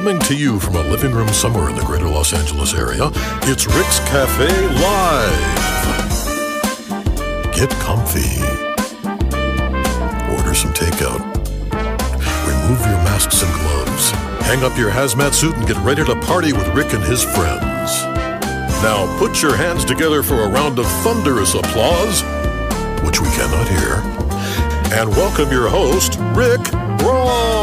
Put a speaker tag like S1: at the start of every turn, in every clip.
S1: Coming to you from a living room somewhere in the greater Los Angeles area, it's Rick's Cafe Live. Get comfy. Order some takeout. Remove your masks and gloves. Hang up your hazmat suit and get ready to party with Rick and his friends. Now put your hands together for a round of thunderous applause, which we cannot hear, and welcome your host, Rick Raw.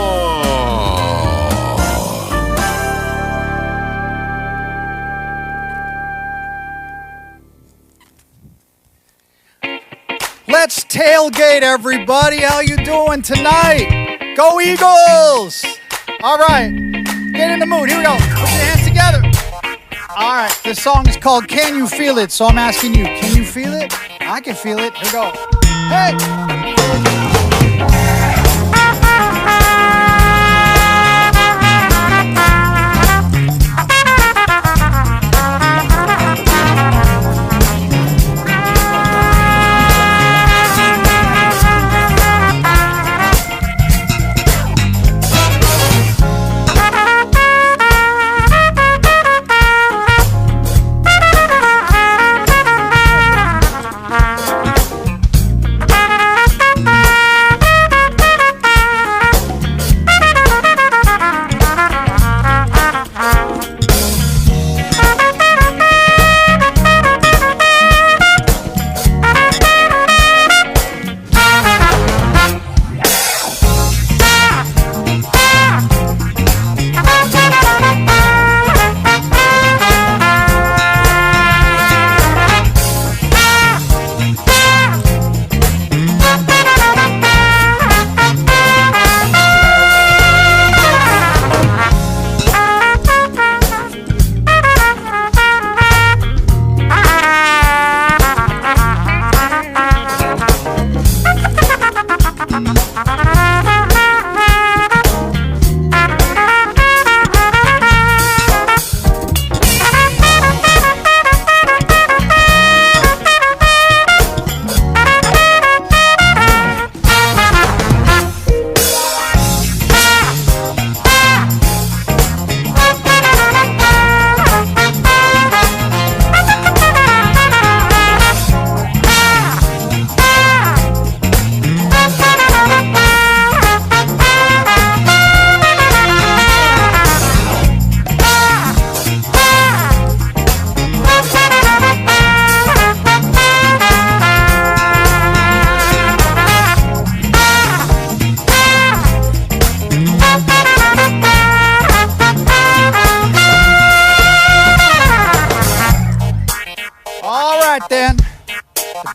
S2: Let's tailgate, everybody. How you doing tonight? Go Eagles! All right, get in the mood. Here we go. Put your hands together. All right, this song is called Can You Feel It? So I'm asking you, can you feel it? I can feel it. Here we go. Hey!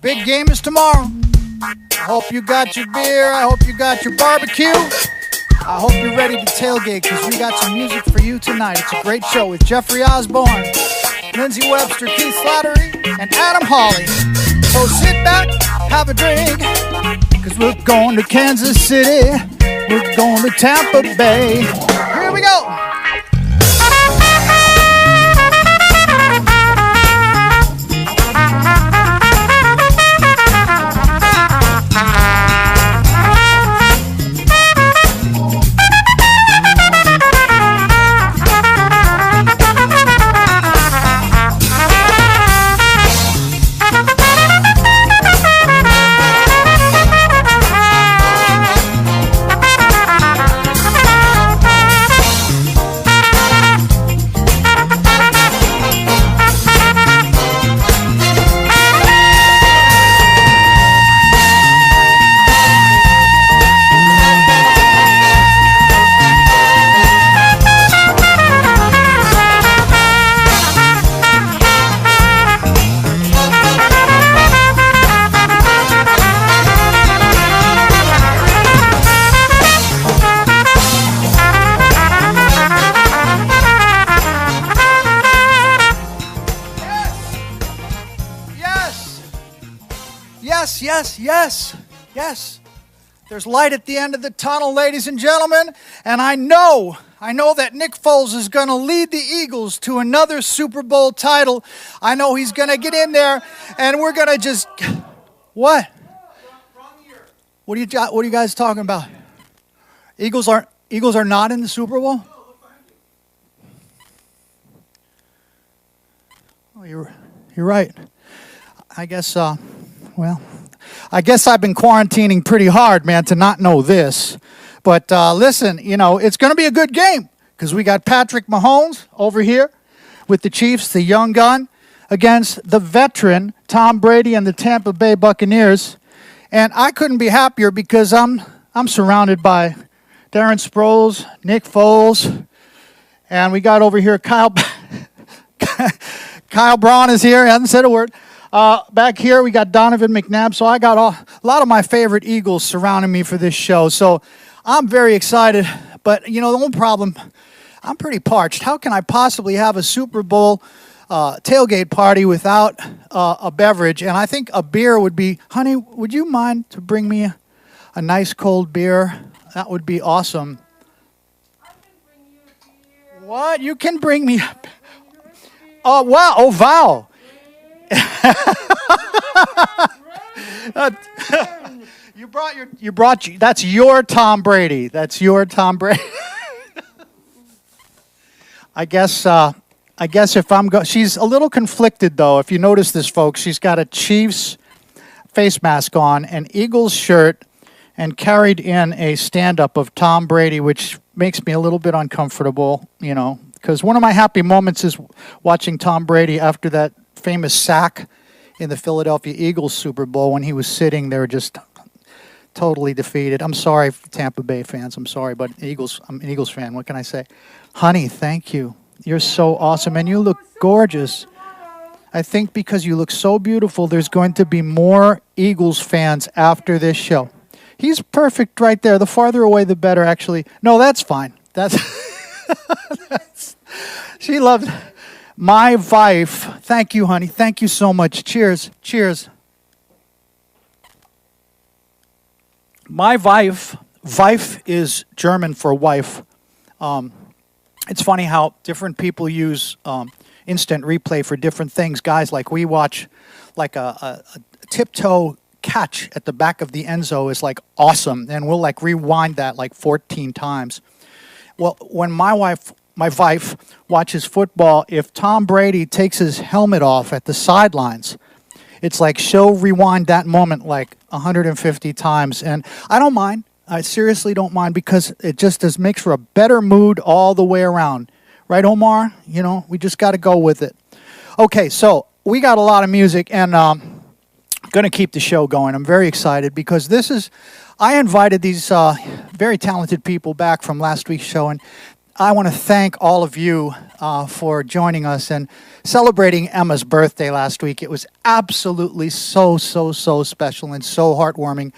S2: Big game is tomorrow. I hope you got your beer. I hope you got your barbecue. I hope you're ready to tailgate because we got some music for you tonight. It's a great show with Jeffrey Osborne, Lindsay, Webster, Keith Slattery, and Adam Hawley. So sit back, have a drink, because we're going to Kansas City. We're going to Tampa Bay. Here we go. Yes. There's light at the end of the tunnel, ladies and gentlemen. And I know that Nick Foles is going to lead the Eagles to another Super Bowl title. I know he's going to get in there, and we're going to just... What? What are you guys talking about? Eagles are not in the Super Bowl? Oh, you're right. I guess, I guess I've been quarantining pretty hard, man, to not know this. But listen, it's going to be a good game because we got Patrick Mahomes over here with the Chiefs, the young gun, against the veteran Tom Brady and the Tampa Bay Buccaneers. And I couldn't be happier because I'm surrounded by Darren Sproles, Nick Foles, and we got over here Kyle Braun is here, hasn't said a word. Back here, we got Donovan McNabb. So I got a lot of my favorite Eagles surrounding me for this show. So I'm very excited. But, the only problem, I'm pretty parched. How can I possibly have a Super Bowl tailgate party without a beverage? And I think a beer would be, honey, would you mind to bring me a nice cold beer? That would be awesome.
S3: I can bring you a beer.
S2: What? You can bring me... Oh, wow. Oh, wow. That's your Tom Brady. That's your Tom Brady. I guess if she's a little conflicted though. If you notice this, folks, she's got a Chiefs face mask on, an Eagles shirt, and carried in a stand-up of Tom Brady, which makes me a little bit uncomfortable, because one of my happy moments is watching Tom Brady after that famous sack in the Philadelphia Eagles Super Bowl when he was sitting there just totally defeated. I'm sorry, Tampa Bay fans. I'm sorry, but I'm an Eagles fan. What can I say? Honey, thank you. You're so awesome, and you look gorgeous. I think because you look so beautiful, there's going to be more Eagles fans after this show. He's perfect right there. The farther away, the better, actually. No, that's fine. She loves my wife. Thank you, honey. Thank you so much. Cheers. Cheers. My wife is German for wife. It's funny how different people use instant replay for different things. Guys, like we watch like a tiptoe catch at the back of the end zone is like awesome, and we'll like rewind that like 14 times. Well, when my wife watches football, if Tom Brady takes his helmet off at the sidelines, it's like she'll rewind that moment like 150 times. And I don't mind. I seriously don't mind because it just makes for a better mood all the way around. Right, Omar? We just got to go with it. Okay, so we got a lot of music, and going to keep the show going. I'm very excited because I invited these very talented people back from last week's show, and I want to thank all of you for joining us and celebrating Emma's birthday last week. It was absolutely so special and so heartwarming.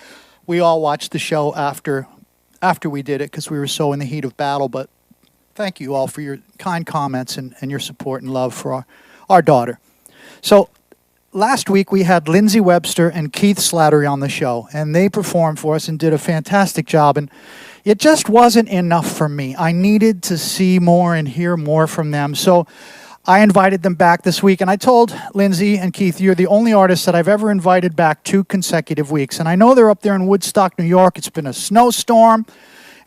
S2: We all watched the show after we did it because we were so in the heat of battle, but thank you all for your kind comments and your support and love for our daughter. So last week we had Lindsay Webster and Keith Slattery on the show, and they performed for us and did a fantastic job, and it just wasn't enough for me. I needed to see more and hear more from them, so I invited them back this week, and I told Lindsay and Keith, you're the only artists that I've ever invited back 2 consecutive weeks, and I know they're up there in Woodstock, New York. It's been a snowstorm,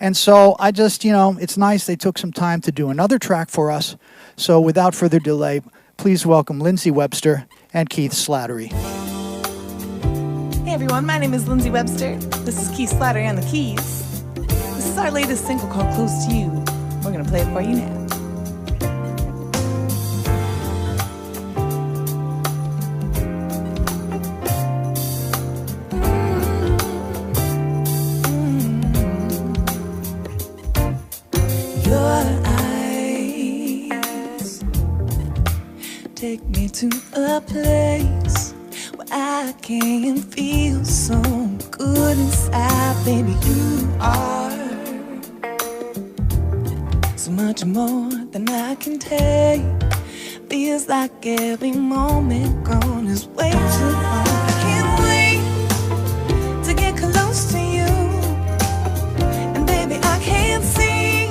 S2: and so I just, it's nice they took some time to do another track for us. So without further delay, please welcome Lindsay Webster and Keith Slattery.
S3: Hey everyone, my name is Lindsay Webster. This is Keith Slattery on the keys. This is our latest single called Close to You. We're going to play it for you now.
S4: Take me to a place where I can feel so good inside. Baby, you are so much more than I can take. Feels like every moment gone is way too long. I can't wait to get close to you. And baby, I can't see,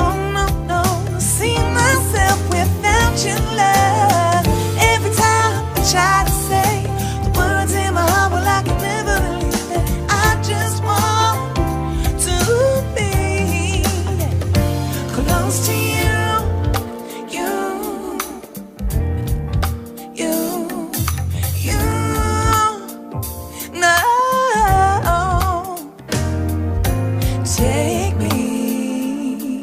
S4: oh no, see myself without your love. Try to say the words in my heart, well, I can never believe it. I just want to be close to you. take me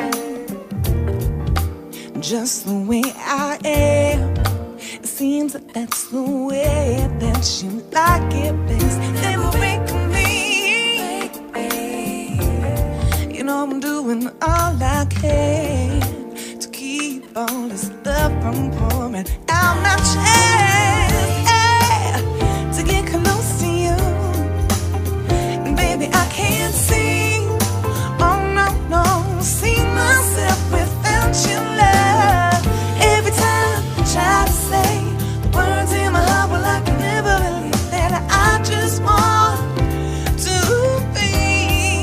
S4: just the way I am. It seems that that's the way that you like it best. Then wake me. You know I'm doing all I can to keep all this love from pouring out my chest, to get close to you. And baby, I can't see, oh no, no, see myself without your love. Every time I try to say the words in my heart, well, I can never believe that I just want to be,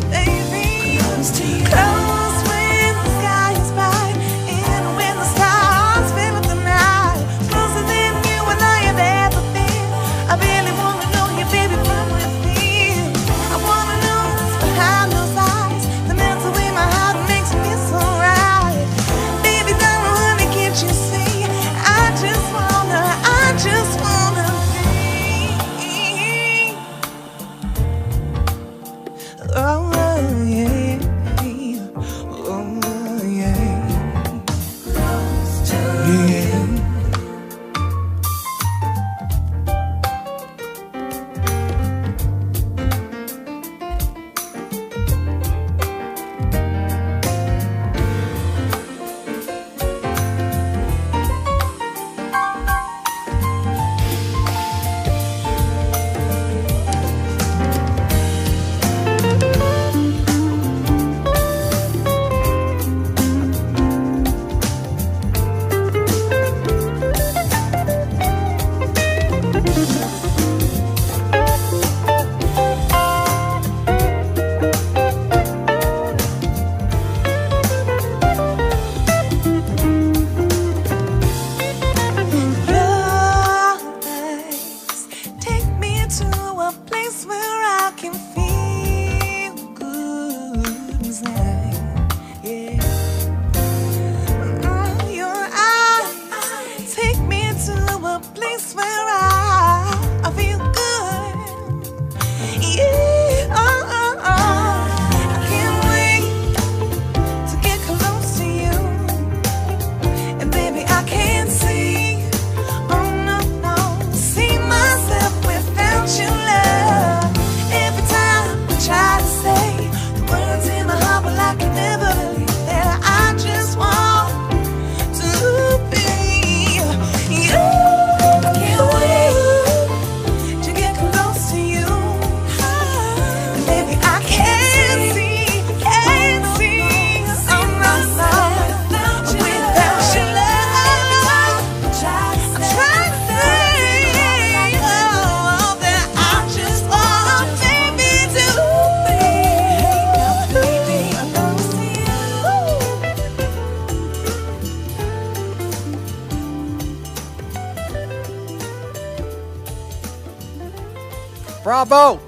S4: baby, close to you. Close when the sky is bright and when the stars fill up the night. Closer than you and I have ever been. I really wanna know you, baby, from within. I wanna know what's behind those eyes, the melts away my heart and makes me so right. Baby, don't honey, can't you see? I just wanna be. Oh, yeah. Oh, yeah. Close to you. Take me to a place where I can feel good inside. Yeah. Your eyes take me to a place where I feel good. Yeah. I can't wait to get close to you. And baby, I can't see, oh no, no, see myself without your love. Every time I try to say the words in my heart, well, I can never believe that I just want to be you. I can't wait to get close to you. And baby, I can't see, oh no, no, without your love. I'm trying to say, oh, that I just want, baby, to be, baby, close to you.
S2: Bravo!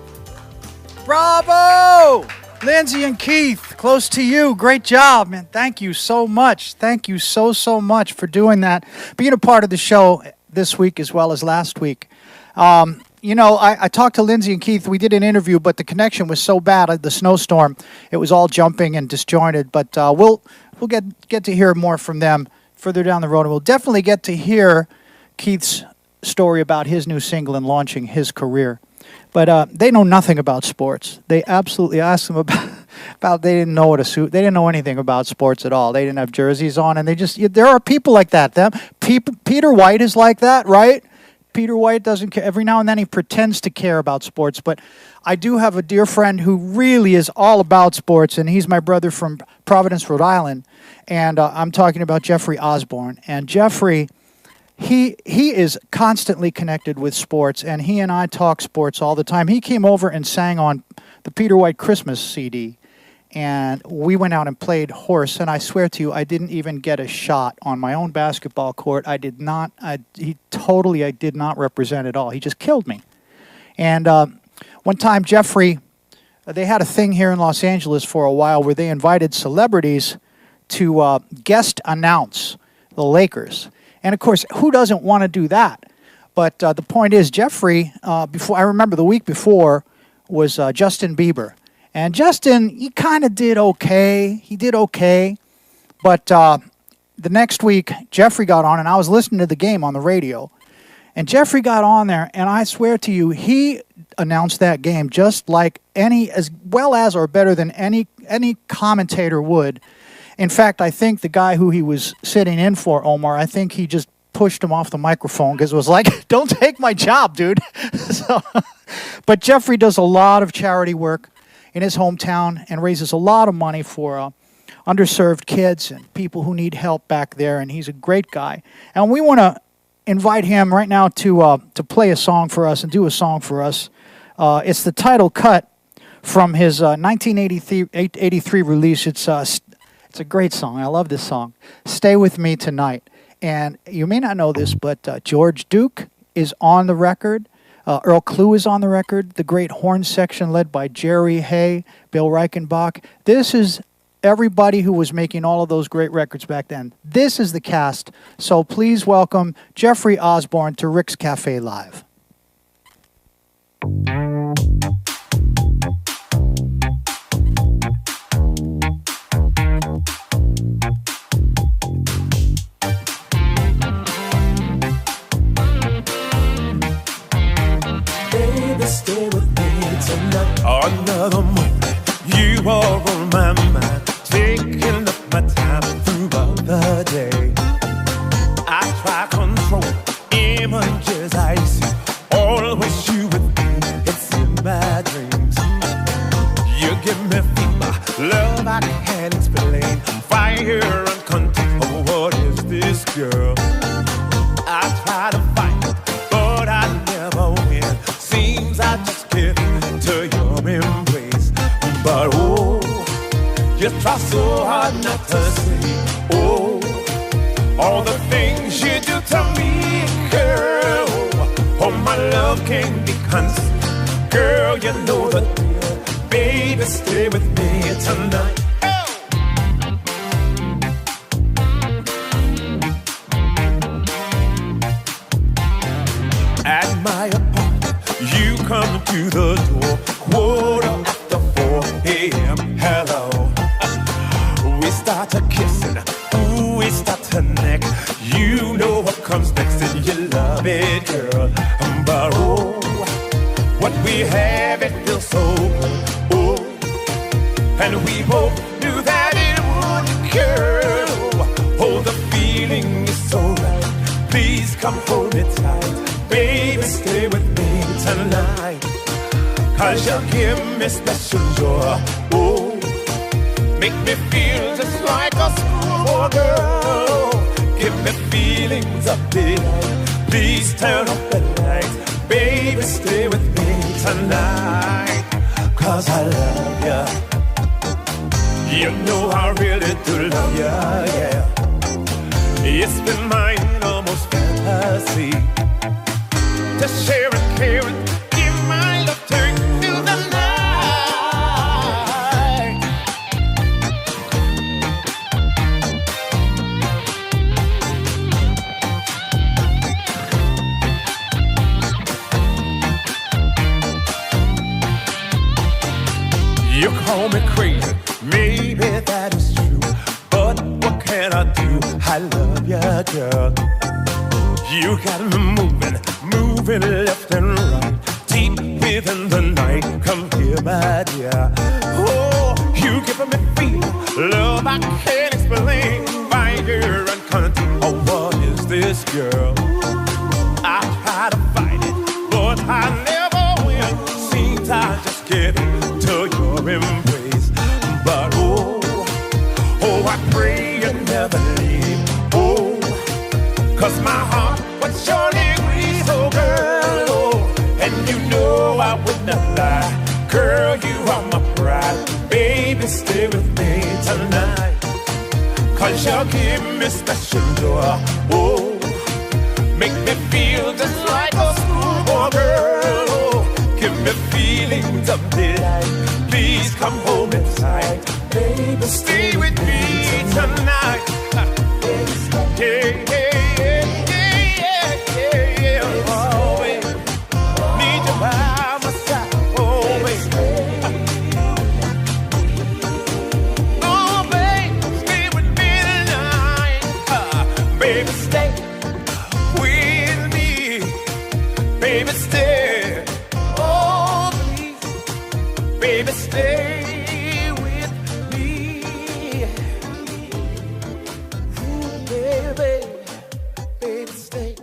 S2: Bravo! Lindsay and Keith, close to you. Great job, man. Thank you so much. Thank you so much for doing that. Being a part of the show this week as well as last week. You know, I talked to Lindsay and Keith. We did an interview, but the connection was so bad at the snowstorm. It was all jumping and disjointed. But we'll get to hear more from them further down the road. And we'll definitely get to hear Keith's story about his new single and launching his career. But they know nothing about sports. They absolutely asked them about they didn't know what a suit. They didn't know anything about sports at all. They didn't have jerseys on, and there are people like that. Peter White is like that, right? Peter White doesn't care. Every now and then he pretends to care about sports. But I do have a dear friend who really is all about sports, and he's my brother from Providence, Rhode Island. And I'm talking about Jeffrey Osborne. And Jeffrey, he is constantly connected with sports, and he and I talk sports all the time. He came over and sang on the Peter White Christmas CD, and we went out and played horse, and I swear to you, I didn't even get a shot on my own basketball court. I did not represent at all. He just killed me. And one time, Jeffrey, they had a thing here in Los Angeles for a while where they invited celebrities to guest announce the Lakers. And of course, who doesn't want to do that? But the point is, Jeffrey, I remember the week before was Justin Bieber. And Justin, he kind of did okay. He did okay. But the next week, Jeffrey got on, and I was listening to the game on the radio. And Jeffrey got on there, and I swear to you, he announced that game just like as well as or better than any commentator would. In fact, I think the guy who he was sitting in for, Omar, I think he just pushed him off the microphone because it was like, don't take my job, dude. But Jeffrey does a lot of charity work in his hometown and raises a lot of money for underserved kids and people who need help back there, and he's a great guy. And we want to invite him right now to play a song for us and do a song for us. It's the title cut from his 1983 release. It's a great song. I love this song. Stay With Me Tonight. And you may not know this, but George Duke is on the record. Earl Klugh is on the record. The great horn section led by Jerry Hay, Bill Reichenbach. This is everybody who was making all of those great records back then. This is the cast. So please welcome Jeffrey Osborne to Rick's Cafe Live.
S5: Baby, stay with me tonight. Another moment, you are on my mind, taking up my time throughout the day. I try control images I see, always you with me, it's in my dreams. You give me fever, love I can't explain, fire and contempt. Oh, what is this, girl? I try to fight it, but I never win. Seems I just get to your embrace, but oh, you try so hard not to see, oh, all the things you do to me, girl. Oh, my love can't be concealed, girl, you know the deal. Baby, stay with me tonight. At my apartment, you come to the door, 4:15 a.m. Hello. We start to kissing, ooh, we start to neck. You know what comes next, and you love it, girl. But oh, what we have, it feels so good. Oh, and we both knew that it would, girl. Oh, the feeling is so right. Please come hold me tight, baby, stay with me tonight. 'Cause you give me special joy. Oh, make me feel just like a schoolboy girl. Give me feelings of delight. Please turn off the lights, baby, stay with me tonight. 'Cause I love ya. You know I really do love ya, yeah. It's been mine almost fantasy to share and care and give my love to you through the night. You call me crazy, maybe that is true, but what can I do? I love you, girl. You got me moving left and right, deep within the night. Come here, my dear. Oh, you give me fever, love I can't explain. Fire and contempt. Oh, what is this, girl? I try to fight it, but I never win. Seems I just get to your embrace. But oh, I pray you never leave. Oh, 'cause my heart was surely grieves, oh girl. Oh, and you know I would not lie. Girl, you are my pride. Baby, stay with me tonight. 'Cause you give me special joy. Oh, make me feel just like a schoolboy girl. Oh, give me feelings of delight. Please come home and tight. Baby, stay with me tonight. Yeah, yeah, yeah, yeah, yeah, yeah. Oh, baby, need you by my side. Oh, baby, stay with me. Ooh, baby, baby, stay.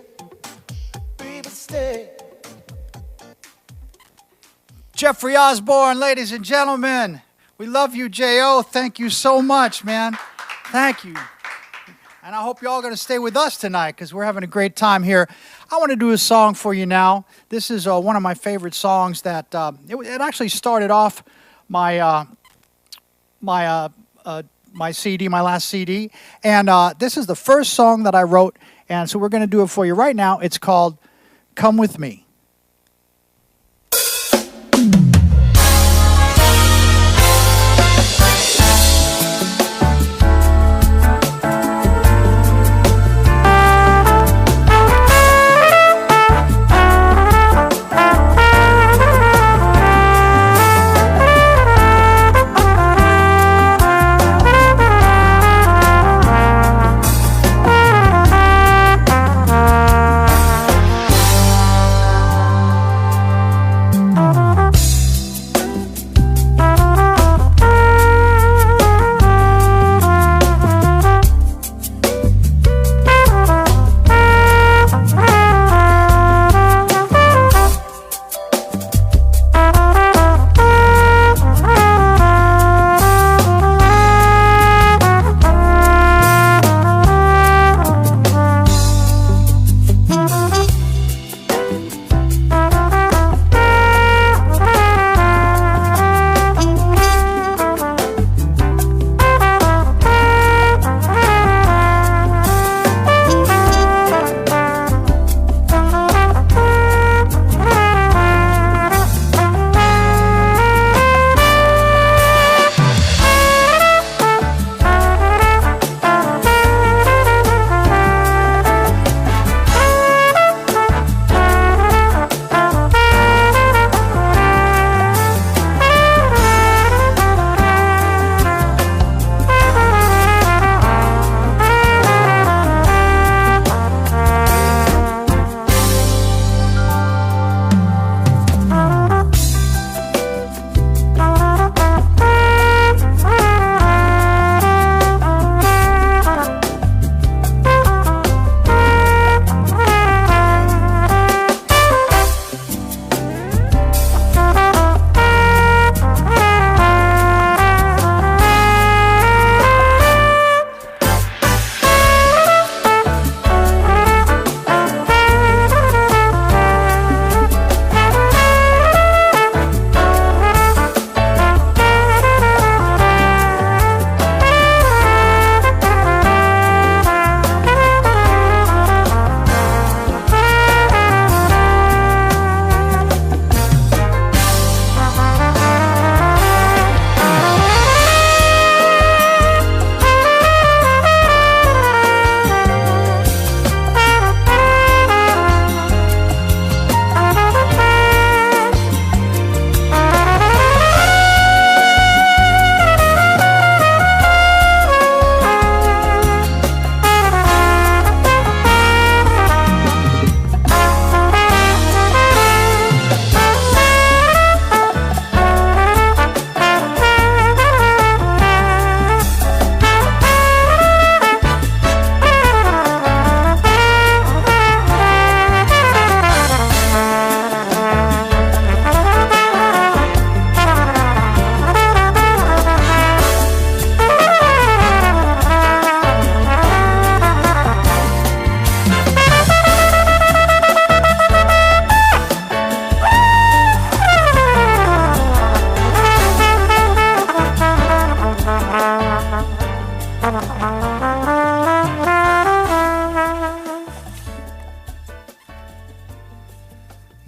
S5: Baby, stay.
S2: Jeffrey Osborne, ladies and gentlemen. We love you, J.O. Thank you so much, man. Thank you. And I hope you're all going to stay with us tonight because we're having a great time here. I want to do a song for you now. This is one of my favorite songs that it actually started off my my CD, my last CD. And this is the first song that I wrote. And so we're going to do it for you right now. It's called Come With Me.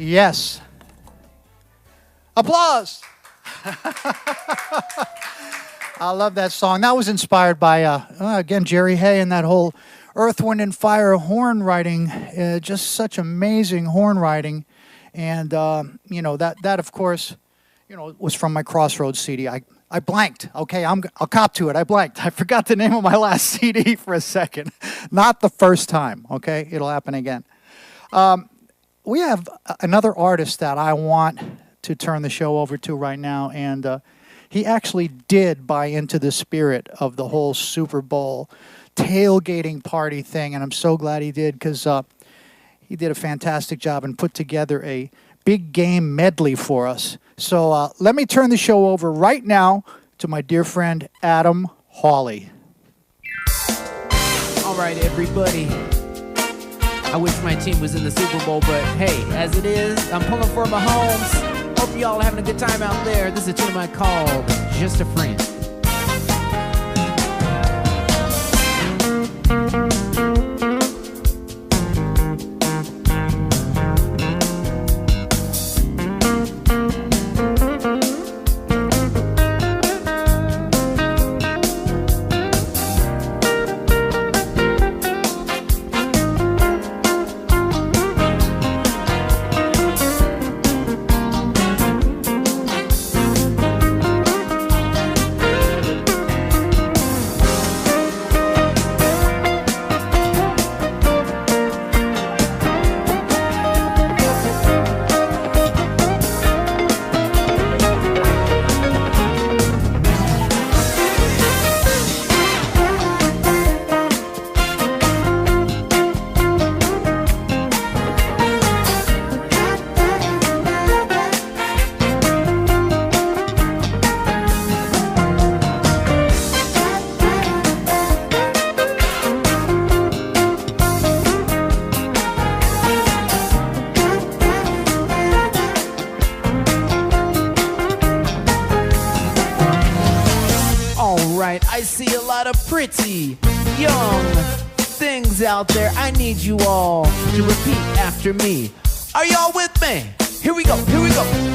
S2: Yes. Applause. I love that song. That was inspired by, again, Jerry Hay and that whole Earth, Wind, and Fire horn writing. Just such amazing horn writing. And, that of course, was from my Crossroads CD. I blanked. Okay, I'll cop to it. I blanked. I forgot the name of my last CD for a second. Not the first time, okay? It'll happen again. We have another artist that I want to turn the show over to right now, and he actually did buy into the spirit of the whole Super Bowl tailgating party thing, and I'm so glad he did, because he did a fantastic job and put together a big game medley for us. So let me turn the show over right now to my dear friend Adam Hawley.
S6: All right, everybody. I wish my team was in the Super Bowl, but hey, as it is, I'm pulling for Mahomes. Hope y'all are having a good time out there. This is a tune of mine called Just a Friend. I see a lot of pretty young things out there. I need you all to repeat after me. Are y'all with me? Here we go, here we go.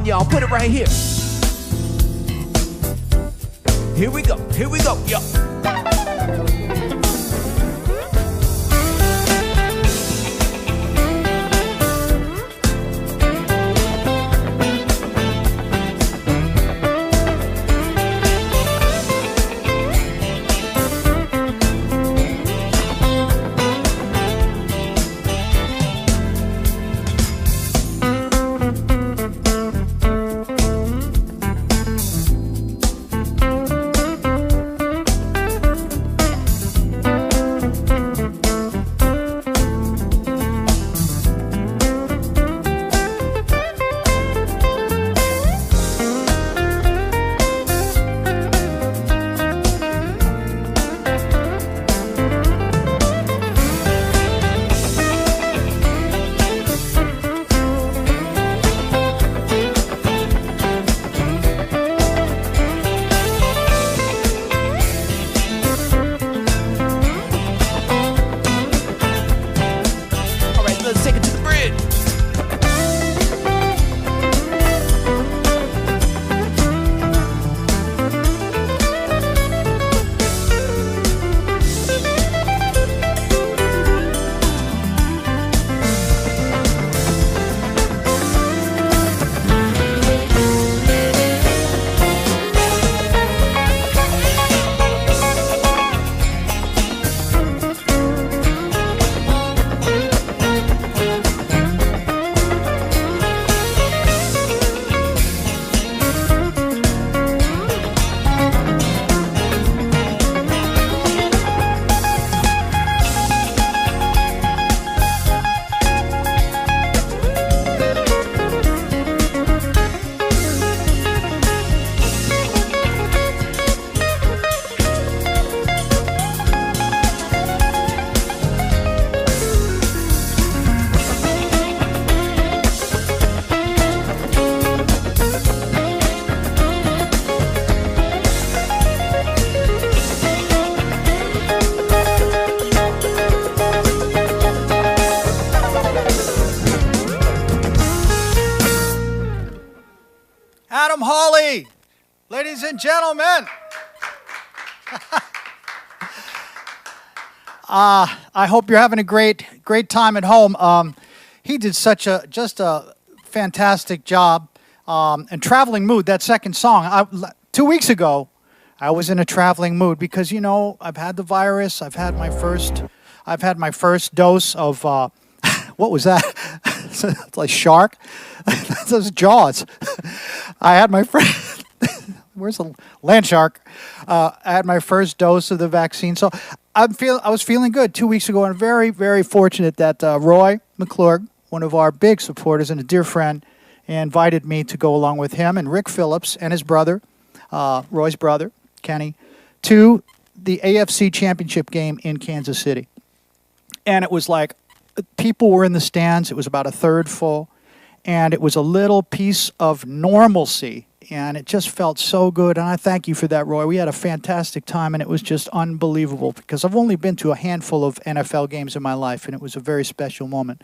S6: Y'all put it right here. Here we go, yo.
S2: ladies and gentlemen. I hope you're having a great time at home. He did just a fantastic job. And Traveling Mood, that second song. 2 weeks ago, I was in a traveling mood because, you know, I've had the virus. I've had my first dose of what was that? It's like shark. Those Jaws. I had my first. Where's the land shark? I had my first dose of the vaccine, so I was feeling good 2 weeks ago, and very, very fortunate that Roy McClurg, one of our big supporters and a dear friend, invited me to go along with him and Rick Phillips and his brother, Roy's brother, Kenny, to the AFC Championship game in Kansas City. And it was like people were in the stands. It was about a third full, and it was a little piece of normalcy. And it just felt so good, and I thank you for that, Roy. We had a fantastic time, and it was just unbelievable because I've only been to a handful of NFL games in my life, and it was a very special moment.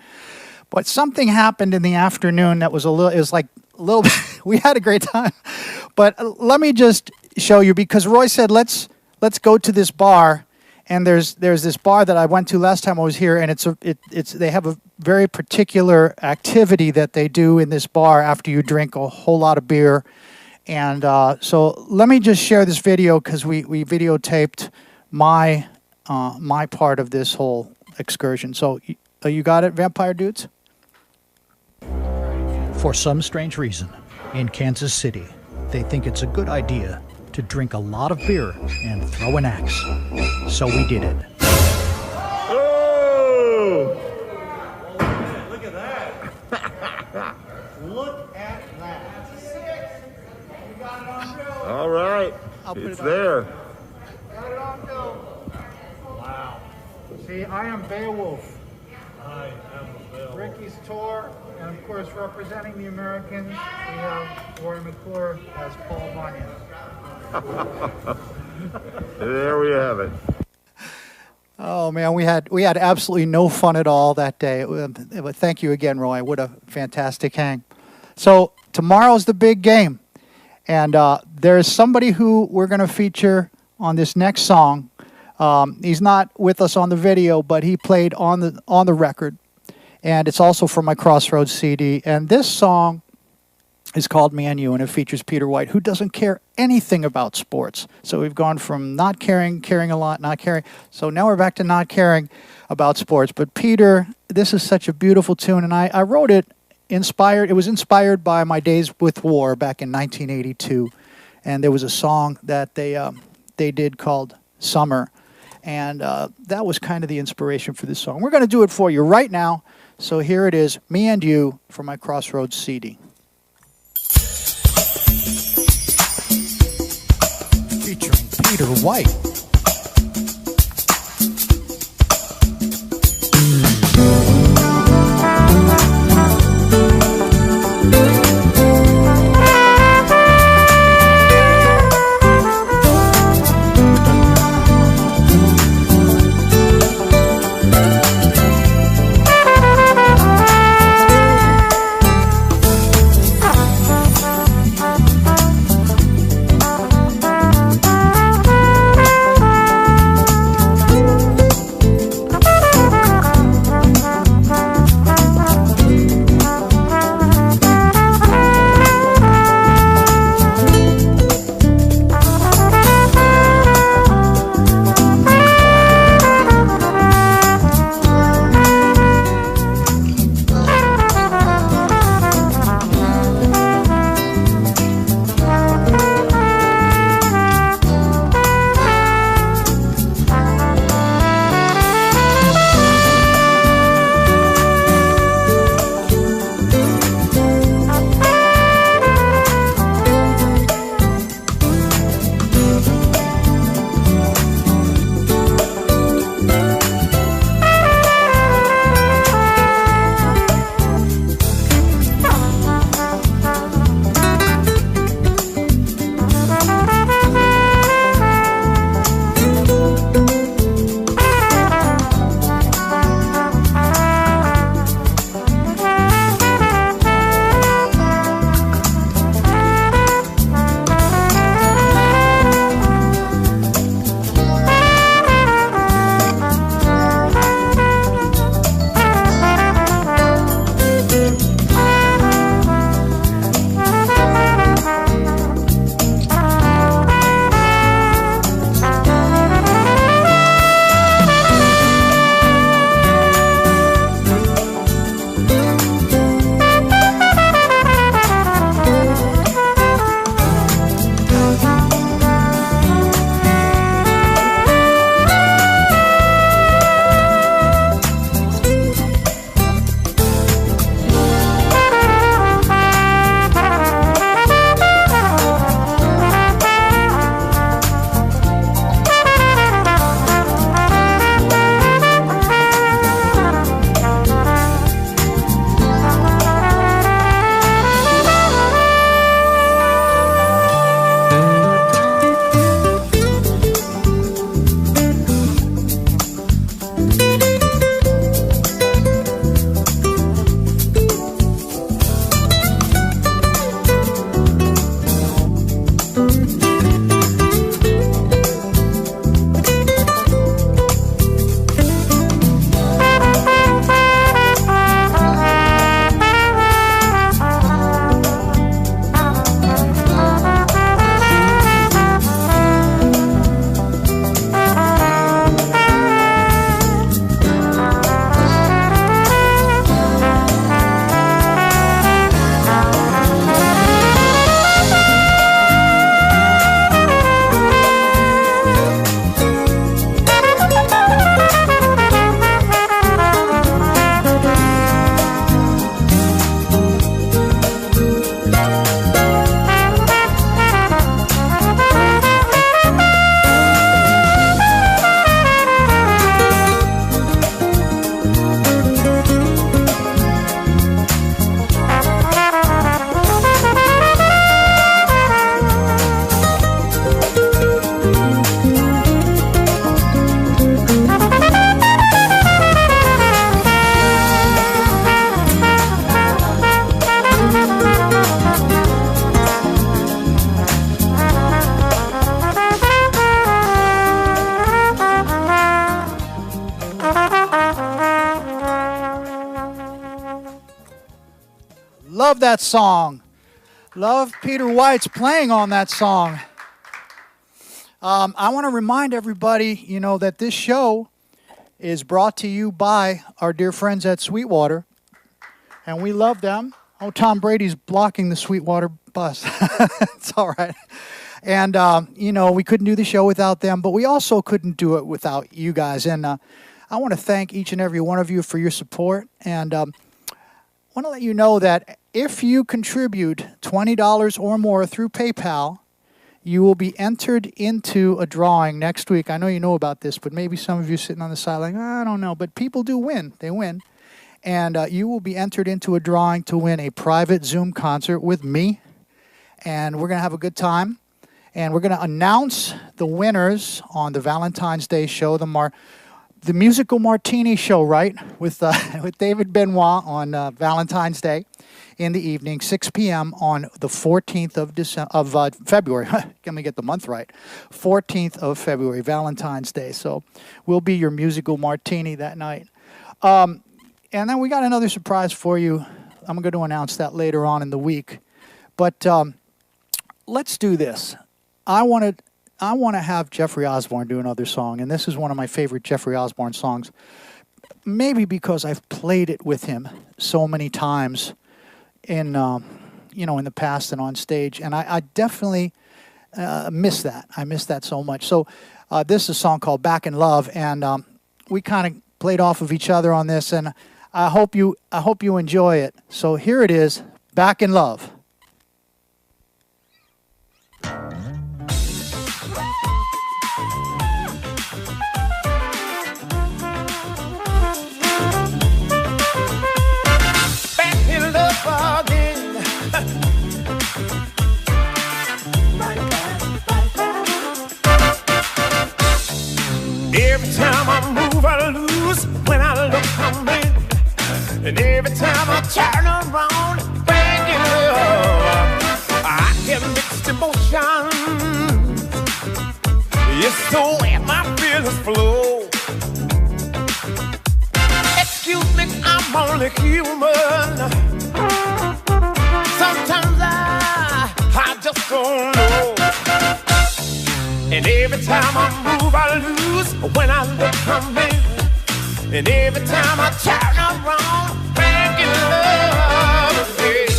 S2: But something happened in the afternoon that was we had a great time. But let me just show you, because Roy said, let's go to this bar, and there's this bar that I went to last time I was here, and they have a very particular activity that they do in this bar after you drink a whole lot of beer. And so let me just share this video because we videotaped my part of this whole excursion. So you got it, Vampire Dudes? For some strange reason, in Kansas City, they think it's a good idea to drink a lot of beer and throw an axe. So we did it.
S5: Oh!
S2: Look at that. Look at that.
S5: All right. It's there.
S2: Got it on film. Wow. See, I am Beowulf. I am Beowulf. Ricky's tour, and of course, representing the Americans, we have Roy McClure as Paul Bunyan.
S5: There we have it.
S2: Oh man, we had absolutely no fun at all that day. But thank you again, Roy. What a fantastic hang. So tomorrow's the big game. And there's somebody who we're going to feature on this next song. He's not with us on the video, but he played on the record. And it's also from my Crossroads CD. And this song is called Me and You, and it features Peter White, who doesn't care anything about sports. So we've gone from not caring a lot, not caring. So now we're back to not caring about sports. But Peter, this is such a beautiful tune, and I wrote it. It was inspired by my days with war back in 1982, and there was a song that they did called Summer, and that was kind of the inspiration for this song. We're going to do it for you right now, so here it is, Me and You, from my Crossroads CD. Featuring Peter White. Love that song. Love Peter White's playing on that song. I want to remind everybody, that this show is brought to you by our dear friends at Sweetwater, and we love them. Oh, Tom Brady's blocking the Sweetwater bus. It's all right. And, we couldn't do the show without them, but we also couldn't do it without you guys. And I want to thank each and every one of you for your support. And I want to let you know that if you contribute $20 or more through PayPal, you will be entered into a drawing next week. I know you know about this, but maybe some of you sitting on the side like, I don't know. But people do win. They win. And you will be entered into a drawing to win a private Zoom concert with me. And we're going to have a good time. And we're going to announce the winners on the Valentine's Day show, the musical martini show, right? With David Benoit on Valentine's Day in the evening, 6 p.m. on the 14th of February. Let me get the month right. 14th of February, Valentine's Day. So we'll be your musical martini that night. And then we got another surprise for you. I'm going to announce that later on in the week. But let's do this. I want to have Jeffrey Osborne do another song, and this is one of my favorite Jeffrey Osborne songs. Maybe because I've played it with him so many times in the past and on stage, and I definitely miss that. I miss that so much. So this is a song called "Back in Love," and we kind of played off of each other on this, and I hope you enjoy it. So here it is, "Back in Love."
S5: Every time I move, I lose. When I look, I'm in. And every time I turn around, back in love, I get mixed emotions. It's the way my feelings flow. Excuse me, I'm only human. Sometimes I just don't know. And every time I move, I lose. When I look, I'm in. And every time I turn around, back in love again.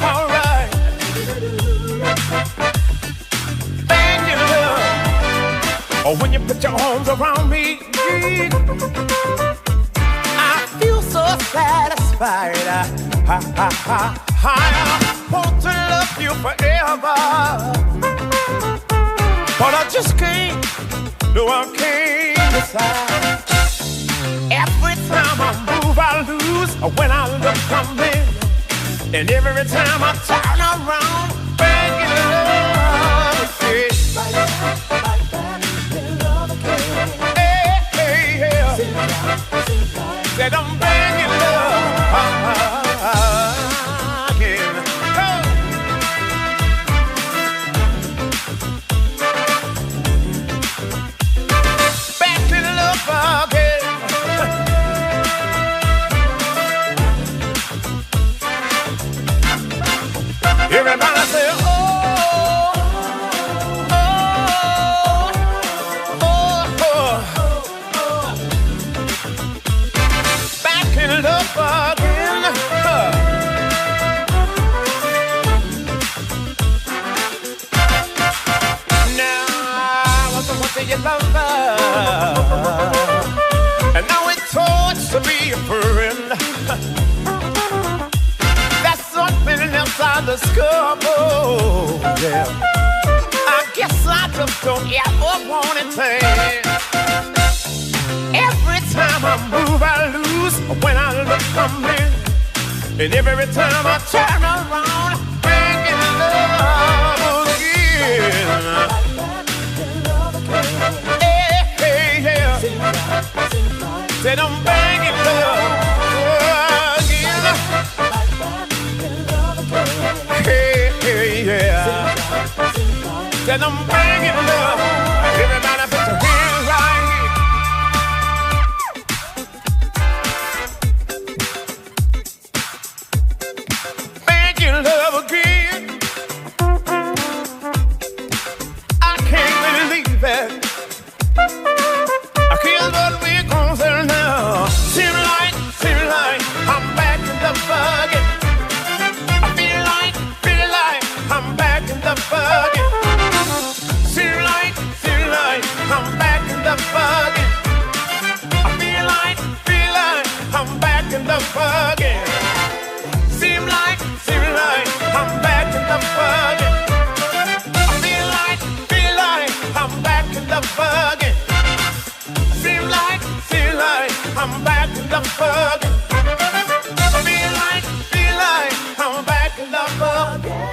S5: All right. Back in love. Oh, when you put your arms around me, I feel so satisfied. I want to love you forever, but I just can't, no I can't decide. Every time I move I lose, when I look I'm in, and every time I turn around, back in love again. Hey, hey, yeah. Said I'm back in love. Everybody say, oh, oh, oh, oh. Back in love again. Now I wasn't once your lover, and now it torch to be a friend. I discover, yeah. I guess I just don't ever want anything. Every time I move, I lose. When I look, I'm in. And every time I turn around, back in love again. Hey, hey, yeah. Said I'm back in love again. Hey, hey, yeah. Then I'm bringing love. Everybody put your hands right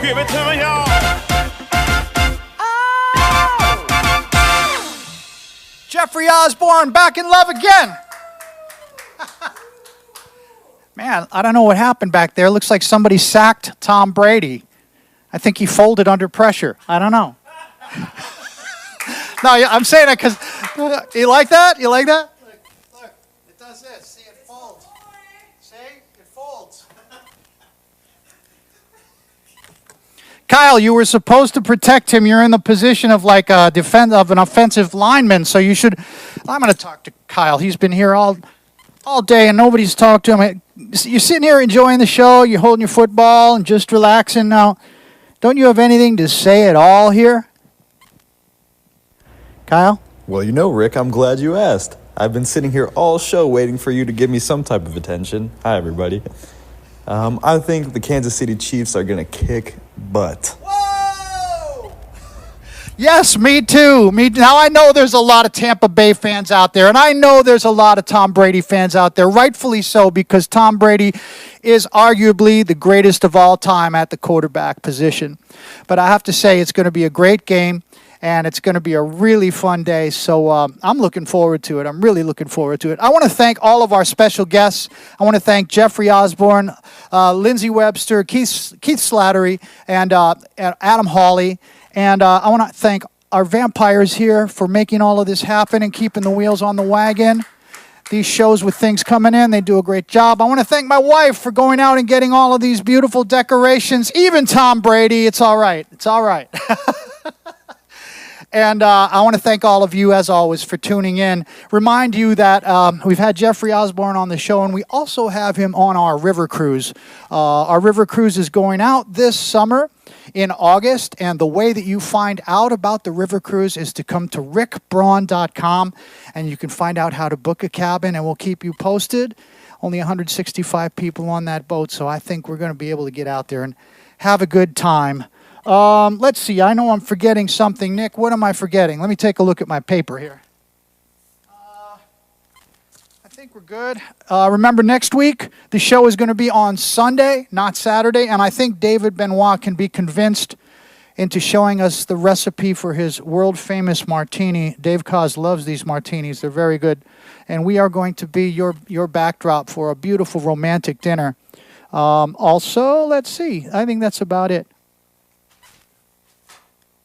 S5: Give it to me, y'all.
S2: Jeffrey Osborne, back in love again. Man, I don't know what happened back there. Looks like somebody sacked Tom Brady. I think he folded under pressure. I don't know. No, I'm saying that because you like that? You like that? Look, it does this. See, it folds. See, it folds. Kyle, you were supposed to protect him. You're in the position of like a of an offensive lineman, so you should. I'm going to talk to Kyle. He's been here all day, and nobody's talked to him. You're sitting here enjoying the show. You're holding your football and just relaxing. Now, don't you have anything to say at all here? Kyle?
S7: Well, you know, Rick, I'm glad you asked. I've been sitting here all show waiting for you to give me some type of attention. Hi, everybody. I think the Kansas City Chiefs are going to kick butt.
S2: Whoa! Yes, me too. Now, I know there's a lot of Tampa Bay fans out there, and I know there's a lot of Tom Brady fans out there, rightfully so, because Tom Brady is arguably the greatest of all time at the quarterback position. But I have to say, it's going to be a great game. And it's going to be a really fun day, so I'm looking forward to it. I'm really looking forward to it. I want to thank all of our special guests. I want to thank Jeffrey Osborne, Lindsay Webster, Keith Slattery, and Adam Hawley. And I want to thank our vampires here for making all of this happen and keeping the wheels on the wagon. These shows with things coming in, they do a great job. I want to thank my wife for going out and getting all of these beautiful decorations. Even Tom Brady, it's all right. It's all right. And I want to thank all of you, as always, for tuning in. Remind you that we've had Jeffrey Osborne on the show, and we also have him on our river cruise. Our river cruise is going out this summer in August, and the way that you find out about the river cruise is to come to rickbraun.com, and you can find out how to book a cabin, and we'll keep you posted. Only 165 people on that boat, so I think we're going to be able to get out there and have a good time. Let's see. I know I'm forgetting something. Nick, what am I forgetting? Let me take a look at my paper here. I think we're good. Remember, next week, the show is going to be on Sunday, not Saturday, and I think David Benoit can be convinced into showing us the recipe for his world-famous martini. Dave Koz loves these martinis. They're very good. And we are going to be your backdrop for a beautiful romantic dinner. Also, let's see. I think that's about it.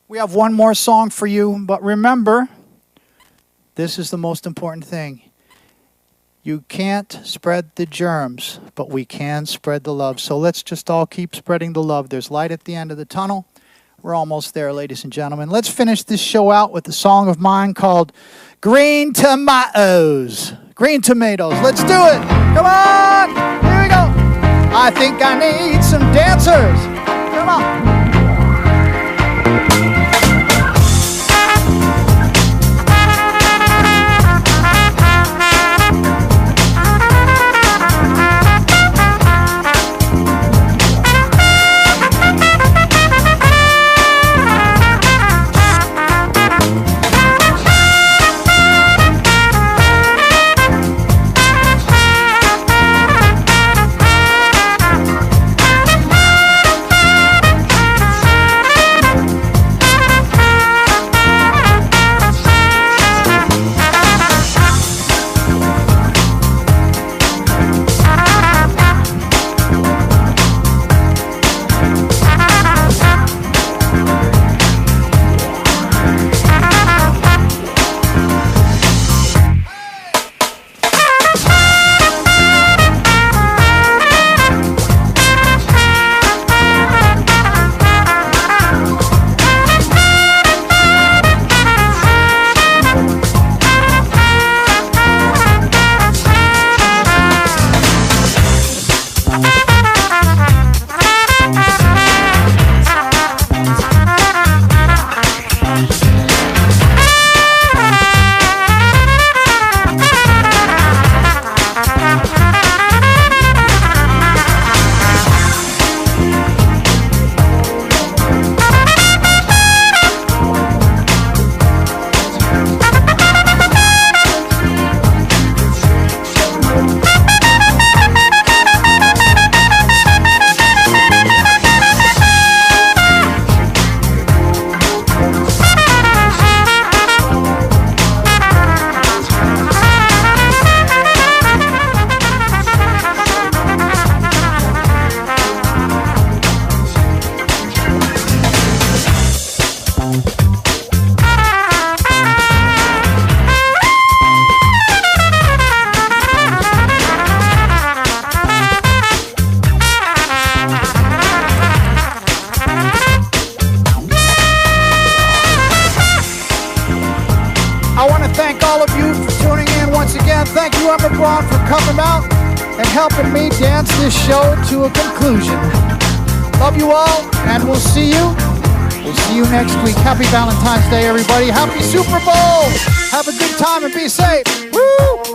S2: We have one more song for you, but remember, this is the most important thing. You can't spread the germs, but we can spread the love. So let's just all keep spreading the love. There's light at the end of the tunnel. We're almost there, ladies and gentlemen. Let's finish this show out with a song of mine called Green Tomatoes. Green Tomatoes. Let's do it. Come on. Here we go. I think I need some dancers. Come on. thank you, Emma Braun, for coming out and helping me dance this show to a conclusion. Love you all, and we'll see you. We'll see you next week. Happy Valentine's Day, everybody. Happy Super Bowl. Have a good time and be safe. Woo!